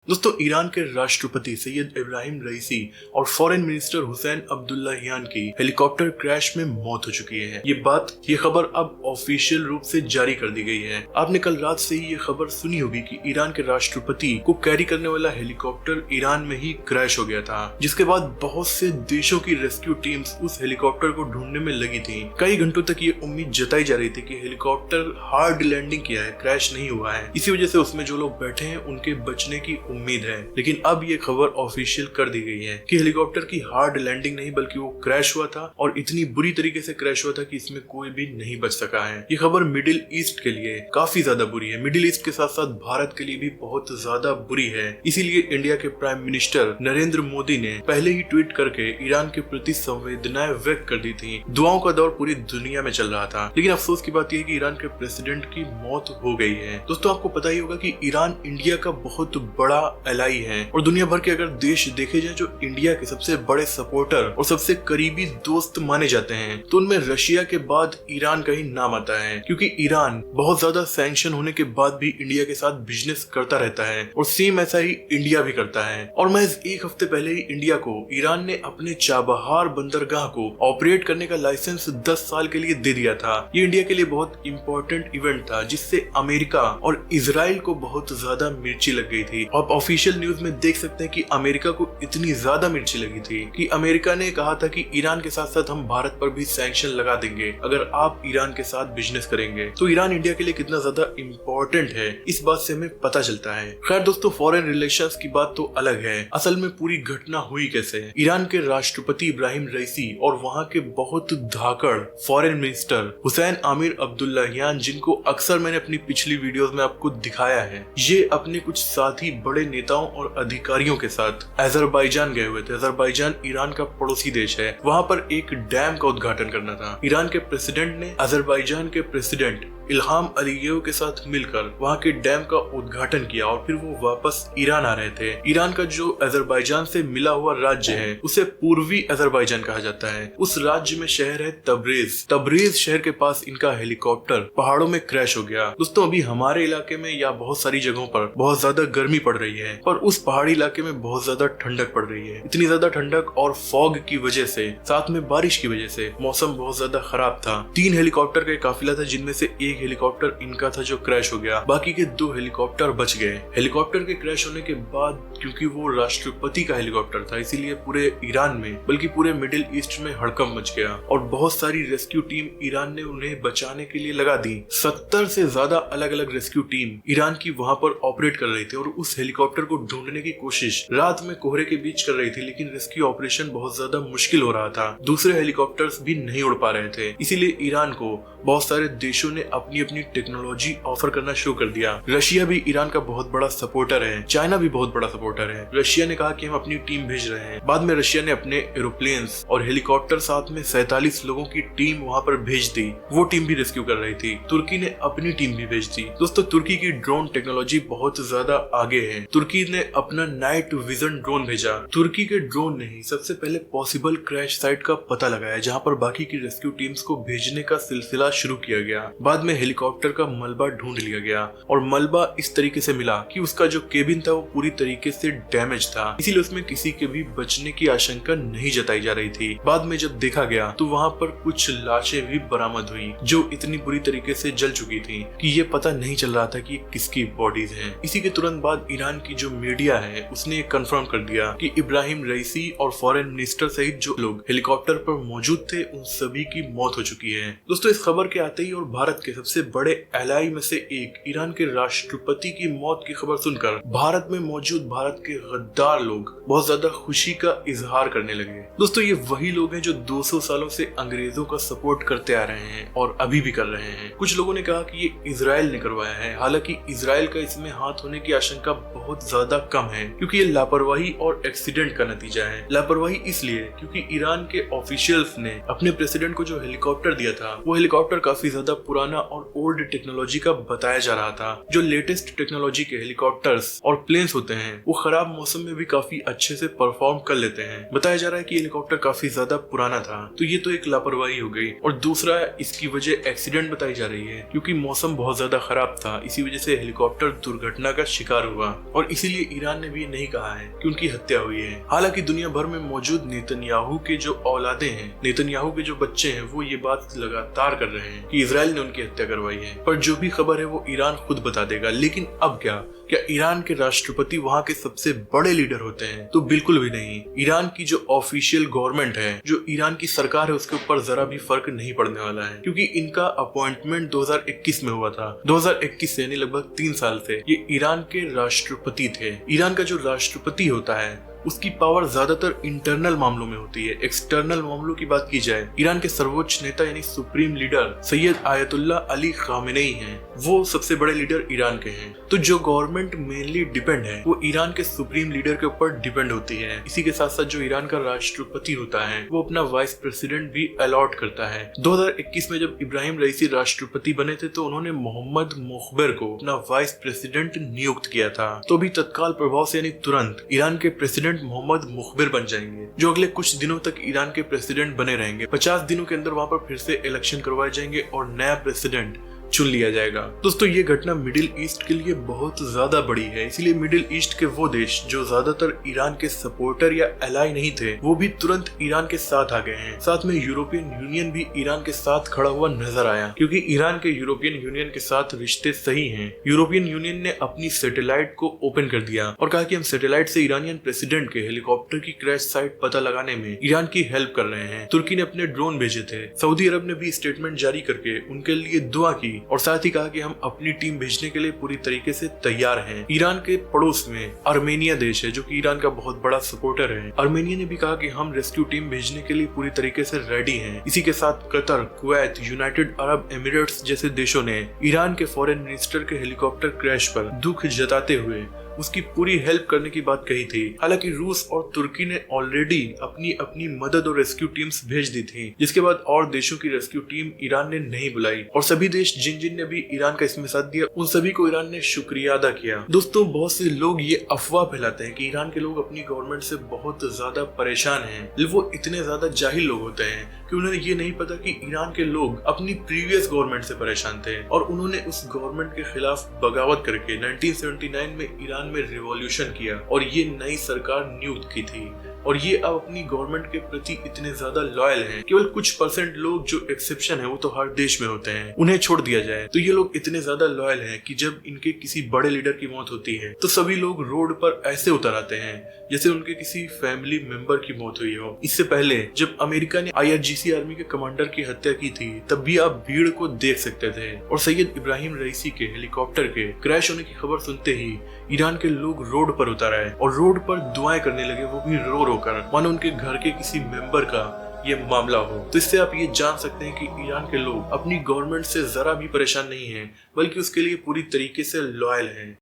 दोस्तों, ईरान के राष्ट्रपति सैयद इब्राहिम रईसी और फॉरेन मिनिस्टर हुसैन अब्दुल्लाहियान की हेलीकॉप्टर क्रैश में मौत हो चुकी है। ये खबर अब ऑफिशियल रूप से जारी कर दी गई है। आपने कल रात से ही ये खबर सुनी होगी कि ईरान के राष्ट्रपति को कैरी करने वाला हेलीकॉप्टर ईरान में ही क्रैश हो गया था, जिसके बाद बहुत से देशों की रेस्क्यू टीम्स उस हेलीकॉप्टर को ढूंढने में लगी थी। कई घंटों तक ये उम्मीद जताई जा रही थी कि हेलीकॉप्टर हार्ड लैंडिंग किया है, क्रैश नहीं हुआ है। इसी वजह से उसमें जो लोग बैठे हैं उनके बचने की उम्मीद है। लेकिन अब ये खबर ऑफिशियल कर दी गई है कि हेलीकॉप्टर की हार्ड लैंडिंग नहीं बल्कि वो क्रैश हुआ था, और इतनी बुरी तरीके से क्रैश हुआ था कि इसमें कोई भी नहीं बच सका है। ये खबर मिडिल ईस्ट के लिए काफी ज्यादा बुरी है। मिडिल ईस्ट के साथ साथ भारत के लिए भी बहुत ज्यादा बुरी है। इसीलिए इंडिया के प्राइम मिनिस्टर नरेंद्र मोदी ने पहले ही ट्वीट करके ईरान के प्रति संवेदनाएं व्यक्त कर दी थी। दुआओं का दौर पूरी दुनिया में चल रहा था। लेकिन अफसोस की बात यह है कि ईरान के प्रेसिडेंट की मौत हो गई है। दोस्तों, आपको पता ही होगा कि ईरान इंडिया का बहुत बड़ा एलाई है, और दुनिया भर के अगर देश देखे जाए जो इंडिया के सबसे बड़े सपोर्टर और सबसे करीबी दोस्त माने जाते हैं, तो उनमें रशिया के बाद ईरान का ही नाम आता है। क्योंकि ईरान बहुत ज्यादा सैंक्शन होने के बाद भी इंडिया के साथ बिजनेस करता रहता है, और सेम ऐसा ही इंडिया भी करता है। और महज एक हफ्ते पहले ही इंडिया को ईरान ने अपने चाबहार बंदरगाह को ऑपरेट करने का लाइसेंस 10 साल के लिए दे दिया था। ये इंडिया के लिए बहुत इंपॉर्टेंट इवेंट था, जिससे अमेरिका और इजराइल को बहुत ज्यादा मिर्ची लग गई थी। आप ऑफिशियल न्यूज में देख सकते हैं कि अमेरिका को इतनी ज्यादा मिर्ची लगी थी कि अमेरिका ने कहा था कि ईरान के साथ साथ हम भारत पर भी सैंक्शन लगा देंगे अगर आप ईरान के साथ बिजनेस करेंगे। तो ईरान इंडिया के लिए कितना ज्यादा इम्पोर्टेंट है, इस बात से हमें पता चलता है। खैर दोस्तों, फॉरेन रिलेशंस की बात तो अलग है। असल में पूरी घटना हुई कैसे है। ईरान के राष्ट्रपति इब्राहिम रईसी और वहाँ के बहुत धाकड़ foreign minister Hossein Amir Abdollahian, जिनको अक्सर मैंने अपनी पिछली वीडियोस में आपको दिखाया है, ये अपने कुछ साथी बड़े नेताओं और अधिकारियों के साथ अजरबैजान गए हुए थे। अजरबैजान ईरान का पड़ोसी देश है। वहाँ पर एक डैम का उद्घाटन करना था। ईरान के प्रेसिडेंट ने अजरबैजान के प्रेसिडेंट इल्हाम अलीयेव के साथ मिलकर वहाँ के डैम का उद्घाटन किया, और फिर वो वापस ईरान आ रहे थे। ईरान का जो अजरबैजान से मिला हुआ राज्य है उसे पूर्वी अजरबैजान कहा जाता है। उस राज्य में शहर है तबरेज। तबरेज शहर के पास इनका हेलीकॉप्टर पहाड़ों में क्रैश हो गया। दोस्तों, अभी हमारे इलाके में या बहुत सारी जगहों पर बहुत ज्यादा गर्मी पड़ रही है, पर उस पहाड़ी इलाके में बहुत ज्यादा ठंडक पड़ रही है। इतनी ज्यादा ठंडक और फॉग की वजह से, साथ में बारिश की वजह से मौसम बहुत ज्यादा खराब था। 3 हेलीकॉप्टर का काफिला था, जिनमें से एक हेलीकॉप्टर इनका था जो क्रैश हो गया। बाकी के 2 हेलीकॉप्टर बच गए। हेलीकॉप्टर के क्रैश होने के बाद, क्योंकि वो राष्ट्रपति का हेलीकॉप्टर था, इसीलिए पूरे ईरान में बल्कि पूरे मिडिल ईस्ट में हड़कंप मच गया, और बहुत सारी रेस्क्यू टीम ईरान ने उन्हें बचाने के लिए लगा दी। 70 से ज्यादा अलग अलग रेस्क्यू टीम ईरान की वहां पर ऑपरेट कर रही थी, और उस हेलीकॉप्टर को ढूंढने की कोशिश रात में कोहरे के बीच कर रही थी। लेकिन रेस्क्यू ऑपरेशन बहुत ज्यादा मुश्किल हो रहा था। दूसरे हेलीकॉप्टर्स भी नहीं उड़ पा रहे थे। इसीलिए ईरान को बहुत सारे देशों ने अपनी अपनी टेक्नोलॉजी ऑफर करना शुरू कर दिया। रशिया भी ईरान का बहुत बड़ा सपोर्टर है। चाइना भी बहुत बड़ा सपोर्टर है। रशिया ने कहा कि हम अपनी टीम भेज रहे हैं। बाद में रशिया ने अपने एरोप्लेन्स और हेलीकॉप्टर साथ में 47 लोगों की टीम वहां पर भेज दी। वो टीम भी रेस्क्यू कर रही थी। तुर्की ने अपनी टीम भी भेज दी। दोस्तों, तुर्की की ड्रोन टेक्नोलॉजी बहुत ज्यादा आगे है। तुर्की ने अपना नाइट विजन ड्रोन भेजा। तुर्की के ड्रोन ने ही सबसे पहले पॉसिबल क्रैश साइट का पता लगाया, जहां पर बाकी की रेस्क्यू टीम्स को भेजने का सिलसिला शुरू किया गया। बाद में हेलीकॉप्टर का मलबा ढूंढ लिया गया, और मलबा इस तरीके से मिला कि उसका जो केबिन था वो पूरी तरीके से डैमेज था। इसीलिए उसमें किसी के भी बचने की आशंका नहीं जताई जा रही थी। बाद में जब देखा गया तो वहां पर कुछ लाशें भी बरामद हुई, जो इतनी बुरी तरीके से जल चुकी थी कि ये पता नहीं चल रहा था कि किसकी बॉडीज हैं। इसी के तुरंत बाद ईरान की जो मीडिया है उसने कंफर्म कर दिया कि इब्राहिम रईसी और फॉरेन मिनिस्टर सहित जो लोग हेलीकॉप्टर पर मौजूद थे उन सभी की मौत हो चुकी है। दोस्तों, इस खबर के आते ही और भारत के सबसे बड़े एलाई में से एक ईरान के राष्ट्रपति की मौत की खबर सुनकर भारत में मौजूद भारत के गद्दार लोग बहुत ज्यादा खुशी का इजहार करने लगे। दोस्तों, ये वही लोग हैं जो 200 सालों से अंग्रेजों का सपोर्ट करते आ रहे हैं और अभी भी कर रहे हैं। कुछ लोगों ने कहा कि ये इजराइल ने करवाया है। हालांकि इजराइल का इसमें हाथ होने की आशंका बहुत ज्यादा कम है, क्योंकि ये लापरवाही और एक्सीडेंट का नतीजा है। लापरवाही इसलिए क्योंकि ईरान के ऑफिशियल्स ने अपने प्रेसिडेंट को जो हेलीकॉप्टर दिया था वो हेलीकॉप्टर काफी ज्यादा पुराना और ओल्ड टेक्नोलॉजी का बताया जा रहा था। जो लेटेस्ट टेक्नोलॉजी के हेलीकॉप्टर्स और प्लेन्स होते हैं वो खराब मौसम में भी काफी अच्छे से परफॉर्म कर लेते हैं। बताया जा रहा है कि हेलीकॉप्टर काफी ज्यादा पुराना था, तो ये तो एक लापरवाही हो गई। और दूसरा, इसकी वजह एक्सीडेंट बताई जा रही है, क्योंकि मौसम बहुत ज्यादा खराब था, इसी वजह से हेलीकॉप्टर दुर्घटना का शिकार हुआ और इसीलिए ईरान ने भी नहीं कहा है कि उनकी हत्या हुई है। हालांकि दुनिया भर में मौजूद नेतन्याहू के जो औलादे हैं, नेतन्याहू के जो बच्चे हैं, वो ये बात लगातार कर रहे हैं कि इजराइल ने उनकी हत्या करवाई है। पर जो भी खबर है वो ईरान खुद बता देगा। लेकिन अब क्या ईरान के राष्ट्रपति वहाँ के सबसे बड़े लीडर होते हैं? तो बिल्कुल भी नहीं। ईरान की जो ऑफिशियल गवर्नमेंट है, जो ईरान की सरकार है, उसके ऊपर जरा भी फर्क नहीं पड़ने वाला है, क्योंकि इनका अपॉइंटमेंट 2021 में हुआ था। 2021 से यानी लगभग 3 साल से ये ईरान के राष्ट्रपति थे। ईरान का जो राष्ट्रपति होता है उसकी पावर ज्यादातर इंटरनल मामलों में होती है। एक्सटर्नल मामलों की बात की जाए, ईरान के सर्वोच्च नेता यानी supreme leader Syed Ayatollah Ali Khamenei हैं, वो सबसे बड़े लीडर ईरान के हैं। तो जो गवर्नमेंट मेनली डिपेंड है वो ईरान के सुप्रीम लीडर के ऊपर डिपेंड होती है। इसी के साथ साथ जो ईरान का राष्ट्रपति होता है वो अपना वाइस प्रेसिडेंट भी अलॉट करता है। 2021 में जब इब्राहिम रईसी राष्ट्रपति बने थे तो उन्होंने मोहम्मद मुखबिर को अपना वाइस प्रेसिडेंट नियुक्त किया था। तो भी तत्काल प्रभाव से यानी तुरंत ईरान के प्रेसिडेंट मोहम्मद मुखबिर बन जाएंगे, जो अगले कुछ दिनों तक ईरान के प्रेसिडेंट बने रहेंगे। 50 दिनों के अंदर वहां पर फिर से इलेक्शन करवाए जाएंगे और नया प्रेसिडेंट चुन लिया जाएगा। दोस्तों, ये घटना मिडिल ईस्ट के लिए बहुत ज्यादा बड़ी है, इसलिए मिडिल ईस्ट के वो देश जो ज्यादातर ईरान के सपोर्टर या एलाई नहीं थे, वो भी तुरंत ईरान के साथ आ गए हैं। साथ में यूरोपियन यूनियन भी ईरान के साथ खड़ा हुआ नजर आया, क्योंकि ईरान के यूरोपियन यूनियन के साथ रिश्ते सही हैं। यूरोपियन यूनियन ने अपनी सैटेलाइट को ओपन कर दिया और कहा कि हम सैटेलाइट से ईरानियन प्रेसिडेंट के हेलीकॉप्टर की क्रैश साइट पता लगाने में ईरान की हेल्प कर रहे हैं। तुर्की ने अपने ड्रोन भेजे थे। सऊदी अरब ने भी स्टेटमेंट जारी करके उनके लिए दुआ की और साथ ही कहा कि हम अपनी टीम भेजने के लिए पूरी तरीके से तैयार हैं। ईरान के पड़ोस में आर्मेनिया देश है, जो कि ईरान का बहुत बड़ा सपोर्टर है। आर्मेनिया ने भी कहा कि हम रेस्क्यू टीम भेजने के लिए पूरी तरीके से रेडी हैं। इसी के साथ Qatar, Kuwait, United Arab Emirates जैसे देशों ने ईरान के फॉरेन मिनिस्टर के हेलीकॉप्टर क्रैश पर दुख जताते हुए उसकी पूरी हेल्प करने की बात कही थी। हालांकि रूस और तुर्की ने ऑलरेडी अपनी अपनी मदद और रेस्क्यू टीम्स भेज दी थी, जिसके बाद और देशों की रेस्क्यू टीम ईरान ने नहीं बुलाई और सभी देश जिन जिन ने भी ईरान का इसमें साथ दिया उन सभी को ईरान ने शुक्रिया अदा किया। दोस्तों, बहुत से लोग ये अफवाह फैलाते हैं कि ईरान के लोग अपनी गवर्नमेंट से बहुत ज्यादा परेशान हैं। वो इतने ज्यादा जाहिल लोग होते हैं कि उन्हें ये नहीं पता कि ईरान के लोग अपनी प्रीवियस गवर्नमेंट से परेशान थे और उन्होंने उस गवर्नमेंट के खिलाफ बगावत करके 1979 में ईरान में रिवॉल्यूशन किया और ये नई सरकार नियुक्त की थी। और ये अब अपनी गवर्नमेंट के प्रति इतने ज्यादा लॉयल हैं। केवल कुछ % लोग जो एक्सेप्शन है वो तो हर देश में होते हैं, उन्हें छोड़ दिया जाए तो ये लोग इतने ज्यादा लॉयल हैं कि जब इनके किसी बड़े लीडर की मौत होती है तो सभी लोग रोड पर ऐसे उतर आते हैं जैसे उनके किसी फैमिली मेंबर की मौत हुई हो। इससे पहले जब अमेरिका ने IRGC आर्मी के कमांडर की हत्या की थी तब भी आप भीड़ को देख सकते थे। और सैयद इब्राहिम रईसी के हेलीकॉप्टर के क्रैश होने की खबर सुनते ही ईरान के लोग रोड पर उतर आए और रोड पर दुआएं करने लगे, वो भी रो रो कर, मानो उनके घर के किसी मेंबर का ये मामला हो। तो इससे आप ये जान सकते हैं कि ईरान के लोग अपनी गवर्नमेंट से जरा भी परेशान नहीं हैं, बल्कि उसके लिए पूरी तरीके से लॉयल हैं।